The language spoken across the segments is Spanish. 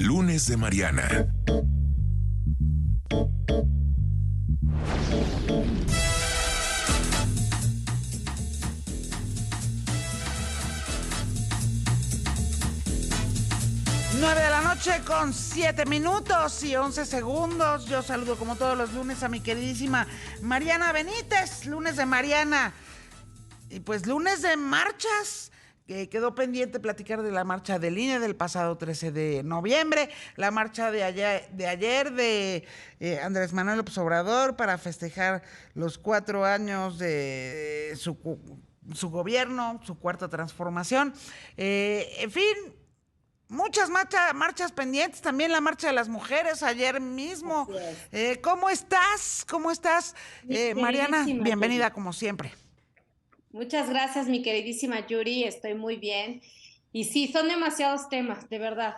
Lunes de Mariana. Nueve de la noche con 7 minutos y 11 segundos. Yo saludo como todos los lunes a mi queridísima Mariana Benítez, lunes de Mariana. Y pues lunes de marchas. Quedó pendiente platicar de la marcha del INE del pasado 13 de noviembre, la marcha de ayer de Andrés Manuel López Obrador para festejar los 4 años de su gobierno, su cuarta transformación. En fin, muchas marchas pendientes, también la marcha de las mujeres ayer mismo. ¿Cómo estás? ¿Cómo estás, Mariana? Bienvenida como siempre. Muchas gracias, mi queridísima Yuri, estoy muy bien. Y sí, son demasiados temas, de verdad.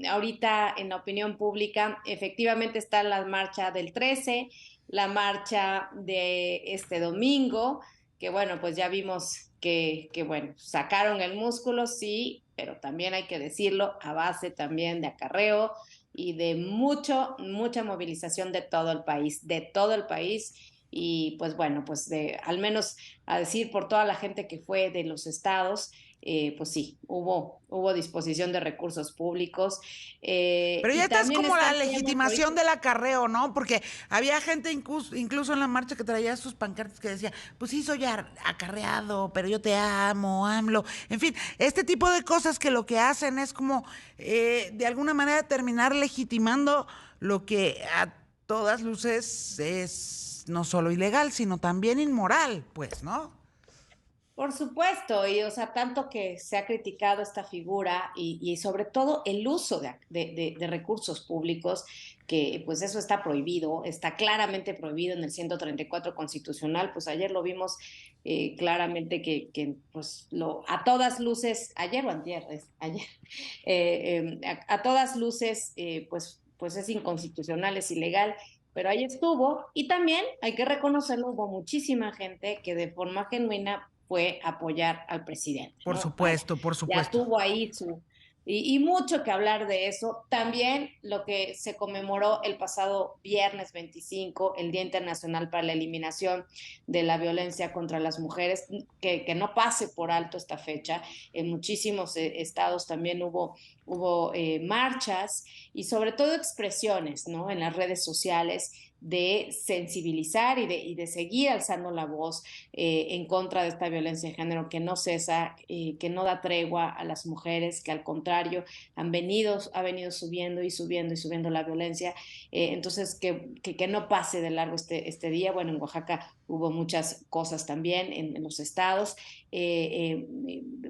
Ahorita en la opinión pública, efectivamente está la marcha del 13, la marcha de este domingo, que bueno, pues ya vimos que bueno, sacaron el músculo, sí, pero también hay que decirlo, a base también de acarreo y de mucha movilización de todo el país. Y pues bueno, pues al menos a decir por toda la gente que fue de los estados, pues sí, hubo disposición de recursos públicos. Pero ya Y estás también como la está el tema legitimación ahorita. del acarreo, ¿no? Porque había gente incluso en la marcha que traía sus pancartas que decía, pues sí, soy acarreado, pero yo te amo, AMLO. En fin, este tipo de cosas que lo que hacen es como, de alguna manera, terminar legitimando lo que a todas luces es no solo ilegal, sino también inmoral, pues, ¿no? Por supuesto, y o sea, tanto que se ha criticado esta figura y sobre todo el uso de recursos públicos, que pues eso está prohibido, está claramente prohibido en el 134 constitucional, pues ayer lo vimos claramente que pues a todas luces, ayer o antier, ayer, a todas luces, pues es inconstitucional, es ilegal. Pero ahí estuvo, y también hay que reconocerlo, hubo muchísima gente que de forma genuina fue a apoyar al presidente, Por ¿no? Vaya, supuesto, por ya supuesto. tuvo ahí y mucho que hablar de eso. También lo que se conmemoró el pasado viernes 25, el Día Internacional para la Eliminación de la Violencia contra las Mujeres, que no pase por alto esta fecha. En muchísimos estados también hubo marchas y sobre todo expresiones, ¿no? En las redes sociales de sensibilizar y de seguir alzando la voz en contra de esta violencia de género que no cesa, que no da tregua a las mujeres, que al contrario ha venido subiendo y subiendo y subiendo la violencia. Entonces, que no pase de largo este día. Bueno, en Oaxaca hubo muchas cosas también en los estados,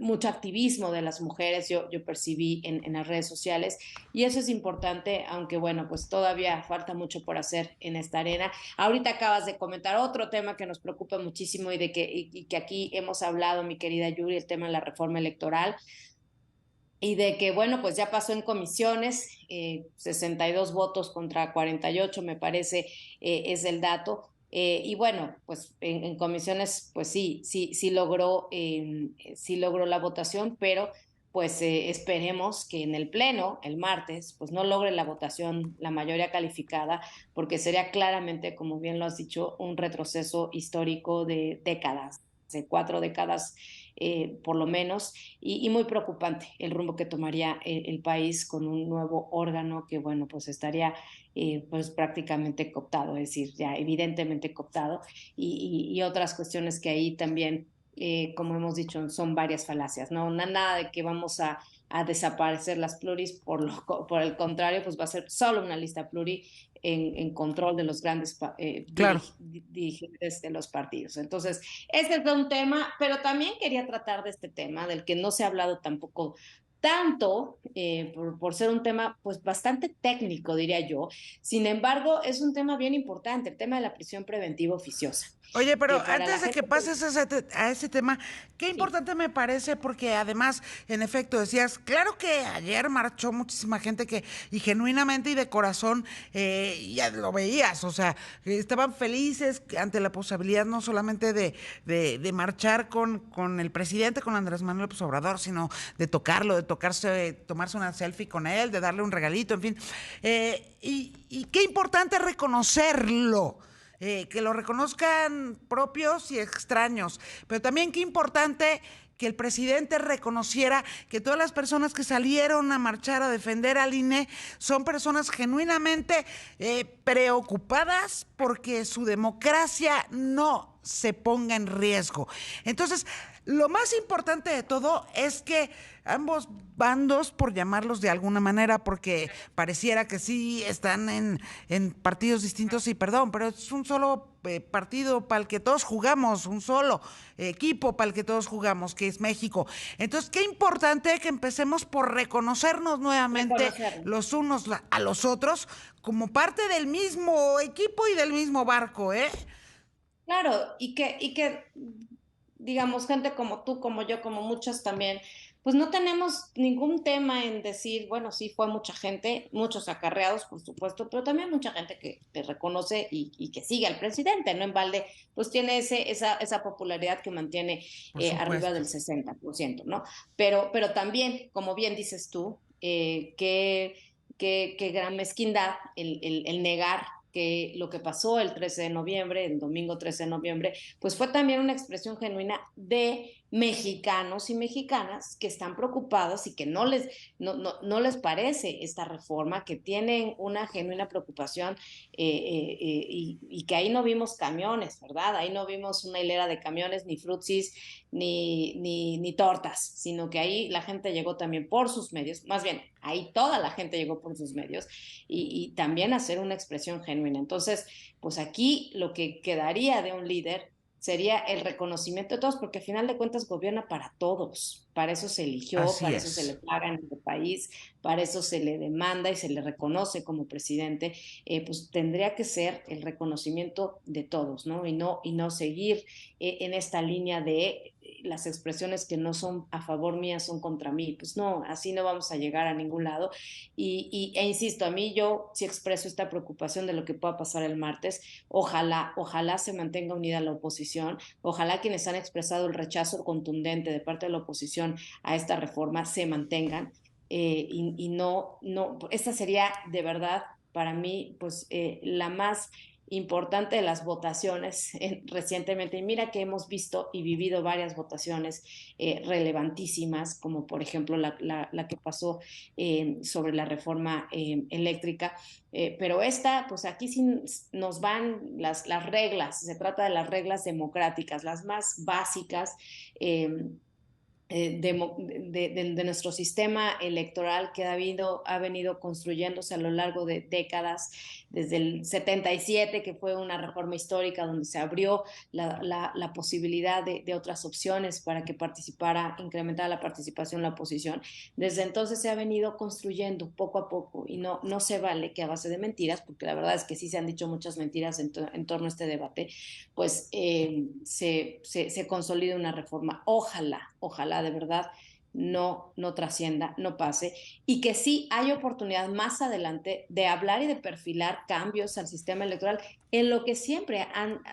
mucho activismo de las mujeres, yo percibí en las redes sociales, y eso es importante, aunque bueno, pues todavía falta mucho por hacer en esta arena. Ahorita acabas de comentar otro tema que nos preocupa muchísimo y que aquí hemos hablado, mi querida Yuri, el tema de la reforma electoral. Y de que, bueno, pues ya pasó en comisiones, 62 votos contra 48, me parece, es el dato. Y bueno, pues en comisiones, pues sí logró la votación, pero pues esperemos que en el pleno, el martes, pues no logre la votación, la mayoría calificada, porque sería claramente, como bien lo has dicho, un retroceso histórico de décadas, de 4 décadas por lo menos, y muy preocupante el rumbo que tomaría el país con un nuevo órgano que, bueno, pues estaría pues prácticamente cooptado, es decir, ya evidentemente cooptado, y otras cuestiones que ahí también, como hemos dicho, son varias falacias, ¿no? Nada de que vamos a desaparecer las pluris, por el contrario, pues va a ser solo una lista pluri en control de los grandes Claro. dirigentes de los partidos. Entonces, este es un tema, pero también quería tratar de este tema, del que no se ha hablado tampoco tanto, por ser un tema pues bastante técnico, diría yo. Sin embargo, es un tema bien importante, el tema de la prisión preventiva oficiosa, Oye, pero que para la antes de que gente que pases a ese tema, qué sí. importante me parece, porque además, en efecto, decías, claro que ayer marchó muchísima gente y genuinamente y de corazón, ya lo veías, o sea, estaban felices ante la posibilidad no solamente de marchar con el presidente, con Andrés Manuel López Obrador, sino de tomarse una selfie con él, de darle un regalito, en fin. Y qué importante reconocerlo. Que lo reconozcan propios y extraños, pero también qué importante que el presidente reconociera que todas las personas que salieron a marchar a defender al INE son personas genuinamente preocupadas porque su democracia no se ponga en riesgo. Entonces, lo más importante de todo es que ambos bandos, por llamarlos de alguna manera, porque pareciera que sí están en partidos distintos, y perdón, pero es un solo partido para el que todos jugamos, un solo equipo para el que todos jugamos, que es México. Entonces, qué importante que empecemos por reconocernos nuevamente los unos a los otros como parte del mismo equipo y del mismo barco, ¿eh? Claro, y que digamos, gente como tú, como yo, como muchas también, pues no tenemos ningún tema en decir, bueno, sí fue mucha gente, muchos acarreados, por supuesto, pero también mucha gente que te reconoce y que sigue al presidente, ¿no? En balde, pues tiene esa popularidad que mantiene arriba del 60%, ¿no? Pero también, como bien dices tú, qué gran mezquindad el negar que lo que pasó el 13 de noviembre, el domingo 13 de noviembre, pues fue también una expresión genuina de mexicanos y mexicanas que están preocupados y que no les parece esta reforma, que tienen una genuina preocupación y que ahí no vimos camiones, ¿verdad? Ahí no vimos una hilera de camiones, ni frutsis, ni tortas, sino que ahí la gente llegó también por sus medios, más bien, ahí toda la gente llegó por sus medios y también hacer una expresión genuina. Entonces, pues aquí lo que quedaría de un líder sería el reconocimiento de todos, porque al final de cuentas gobierna para todos. Para eso se eligió, Así para es. eso se le paga en este país, para eso se le demanda y se le reconoce como presidente. Pues tendría que ser el reconocimiento de todos, ¿no? Y no seguir en esta línea de las expresiones que no son a favor mía son contra mí. Pues no, así no vamos a llegar a ningún lado. E insisto, a mí yo sí expreso esta preocupación de lo que pueda pasar el martes. Ojalá se mantenga unida la oposición, ojalá quienes han expresado el rechazo contundente de parte de la oposición a esta reforma se mantengan y no, esta sería de verdad para mí pues la más importante de las votaciones recientemente. Y mira que hemos visto y vivido varias votaciones relevantísimas, como por ejemplo la que pasó sobre la reforma eléctrica. Pero esta, pues aquí sí nos van las reglas, se trata de las reglas democráticas, las más básicas. De nuestro sistema electoral que ha venido construyéndose a lo largo de décadas, desde el 77, que fue una reforma histórica donde se abrió la posibilidad de otras opciones para que incrementara la participación la oposición. Desde entonces se ha venido construyendo poco a poco y no se vale que a base de mentiras, porque la verdad es que sí se han dicho muchas mentiras en torno a este debate, pues se consolide una reforma. Ojalá de verdad no trascienda, no pase, y que sí hay oportunidad más adelante de hablar y de perfilar cambios al sistema electoral en lo que siempre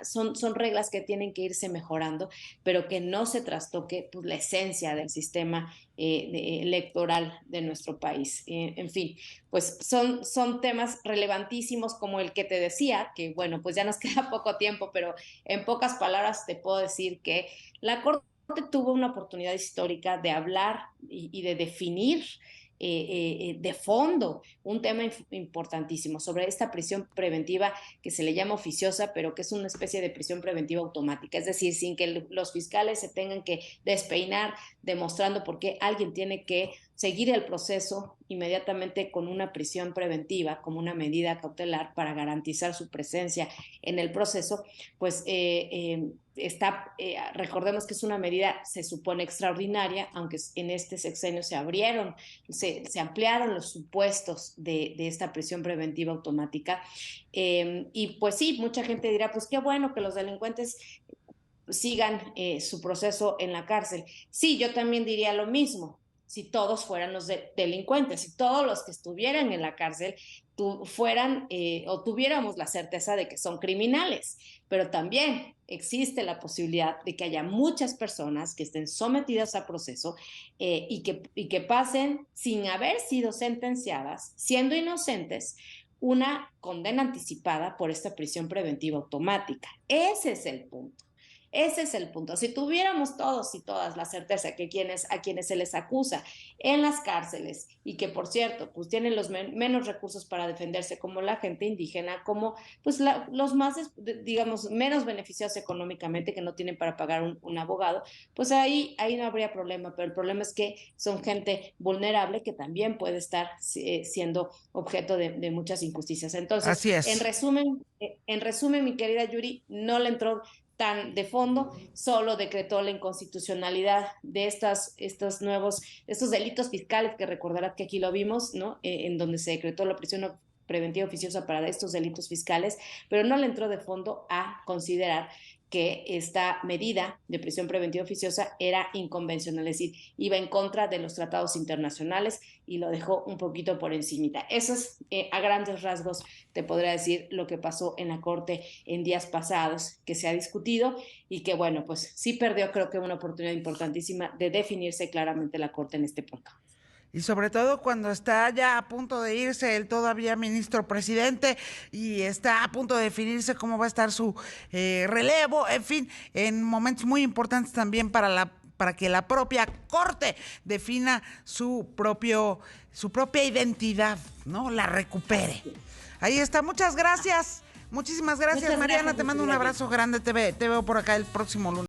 son reglas que tienen que irse mejorando, pero que no se trastoque pues, la esencia del sistema electoral de nuestro país. En fin, pues son temas relevantísimos como el que te decía, que bueno, pues ya nos queda poco tiempo, pero en pocas palabras te puedo decir que la Corte tuvo una oportunidad histórica de hablar y de definir de fondo un tema importantísimo sobre esta prisión preventiva que se le llama oficiosa, pero que es una especie de prisión preventiva automática, es decir, sin que los fiscales se tengan que despeinar demostrando por qué alguien tiene que seguir el proceso inmediatamente con una prisión preventiva como una medida cautelar para garantizar su presencia en el proceso, pues recordemos que es una medida, se supone extraordinaria, aunque en este sexenio se ampliaron los supuestos de esta prisión preventiva automática. Y pues sí, mucha gente dirá, pues qué bueno que los delincuentes sigan su proceso en la cárcel. Sí, yo también diría lo mismo. si todos fueran los delincuentes, si todos los que estuvieran en la cárcel fueran o tuviéramos la certeza de que son criminales. Pero también existe la posibilidad de que haya muchas personas que estén sometidas a proceso y que pasen sin haber sido sentenciadas, siendo inocentes, una condena anticipada por esta prisión preventiva automática. Ese es el punto. Ese es el punto. Si tuviéramos todos y todas la certeza que a quienes se les acusa en las cárceles y que, por cierto, pues tienen los menos recursos para defenderse, como la gente indígena, como pues los más, digamos, menos beneficiados económicamente, que no tienen para pagar un abogado, pues ahí no habría problema. Pero el problema es que son gente vulnerable que también puede estar siendo objeto de muchas injusticias. Entonces, Así es. en resumen, mi querida Yuri, no le entró tan de fondo, solo decretó la inconstitucionalidad de estos delitos fiscales, que recordarás que aquí lo vimos, ¿no? En donde se decretó la prisión preventiva oficiosa para estos delitos fiscales, pero no le entró de fondo a considerar que esta medida de prisión preventiva oficiosa era inconvencional, es decir, iba en contra de los tratados internacionales y lo dejó un poquito por encimita. Eso es, a grandes rasgos, te podría decir lo que pasó en la Corte en días pasados, que se ha discutido y que, bueno, pues sí perdió, creo que una oportunidad importantísima de definirse claramente la Corte en este punto. Y sobre todo cuando está ya a punto de irse el todavía ministro presidente y está a punto de definirse cómo va a estar su relevo, en fin, en momentos muy importantes también para que la propia Corte defina su propia identidad, ¿no? La recupere. Ahí está, muchas gracias. Muchísimas gracias, Mariana. Te mando un abrazo grande. Te veo por acá el próximo lunes.